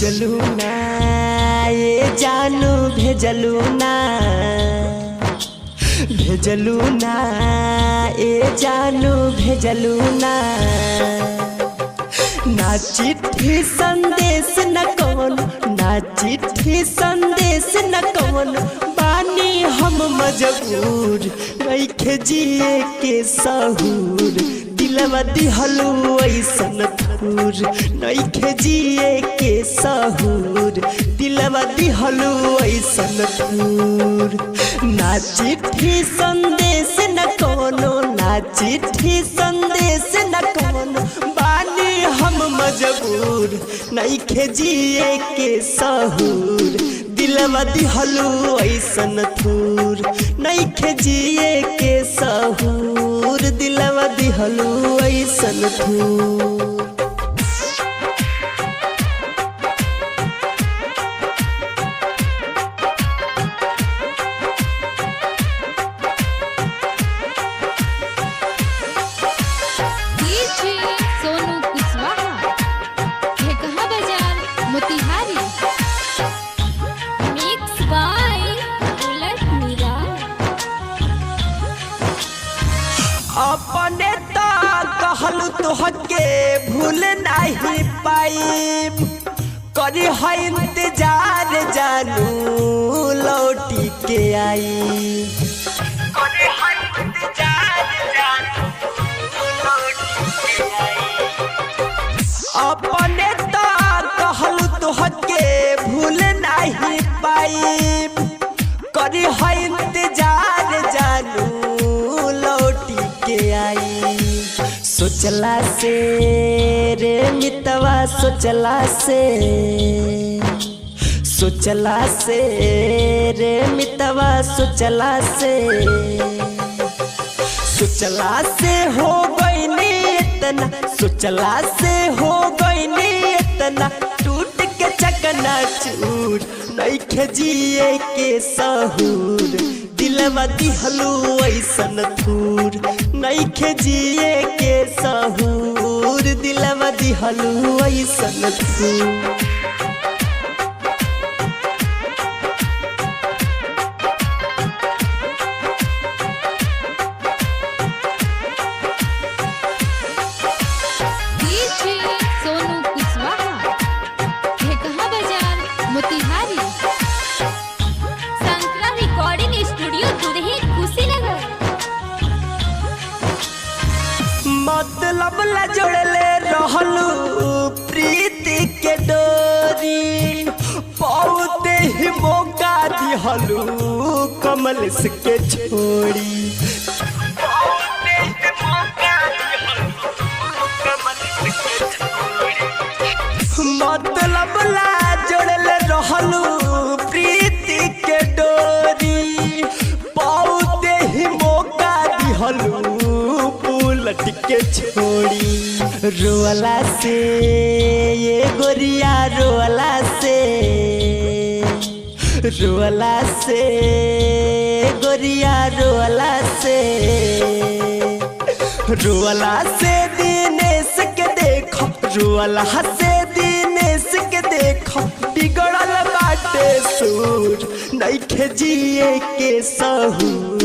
भेजलू ना ये जानू भेजलू ना भेजलू ना ये जानू भेजलू ना ना चिट्ठी संदेश न कौन ना चिट्ठी संदेश न कौन बानी हम मजबूर नइखे जिए के सहूर दिलवा दिहलू ऐसन थूर नइखे जिए के सहूर दिलवा दिहलू ऐसन थूर ना चिट्ठी संदेश न कोनो ना चिट्ठी संदेश न कोनो बानी हम मजबूर नइखे जिए के सहूर दिलवा दिहलू ऐसन थूर नइखे जिए के सहूर दिलवा दिहलू ऐसन थूर। अपने तो कहलू तोहके भूल नहीं पाइब करी है इंतजार जानू लौटी के आई अपने तो कहलू तोहके भूल नहीं पाइब करी है इंतजार जानू के आई सोचला से रे मितवा सोचला से रे मितवा सोचला से हो गईनी इतना सोचला से हो गईनी इतना टूट के चकना चूर नइखे जिए के सहूर दिलवा दिहलू ऐसन थूर नइखे जिए के सहूर दिलवा दिहलू ऐसन थूर। मतलब ला जोड़ले रहलू प्रीति के डोरी बहुते ही मौका दिहलू कमल के छोड़ी मतलब ला जोड़ले रहलू प्रीति के डोरी बहुते ही मौका दिहलू के छोड़ी रोला से ये गोरिया रोला से गोरिया रोला से दिनेश के देखो रोला से दिनेश के देखो बिगड़ल बाटे सूर नइखे जिए के सहूर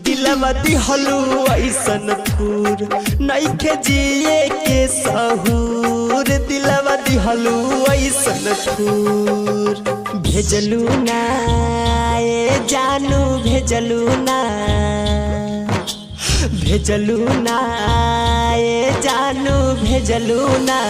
दिलवा दिहलू ऐसन थूर नइखे जिए के सहूर दिलवा दिहलू ऐसन थूर भेजलू ना ये जानू भेजलू ना ये जानू भेजलू ना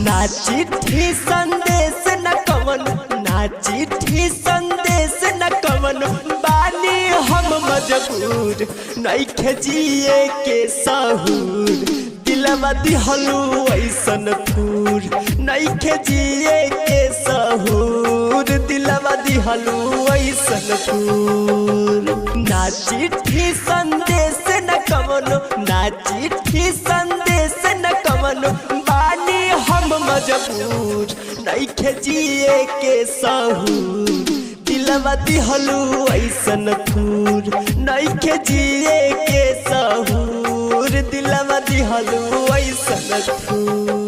ना चिट्ठी संदेश न कवन ना चिट्ठी संदेश न कवन बानी हम मजबूर नइखे जिए के सहूर दिलवा दिहलू ऐसन थूर नइखे जिए के सहूर दिलवा दिहलू ऐसन थूर ना चिट्ठी संदेश न कवनो ना चिट्ठी संदेश न कवनो बानी हम मजबूर नइखे जिए के सहूर दिलवा दिहलू ऐसन थूर नइखे जिए के सहूर दिलवा दिहलू ऐसन थूर।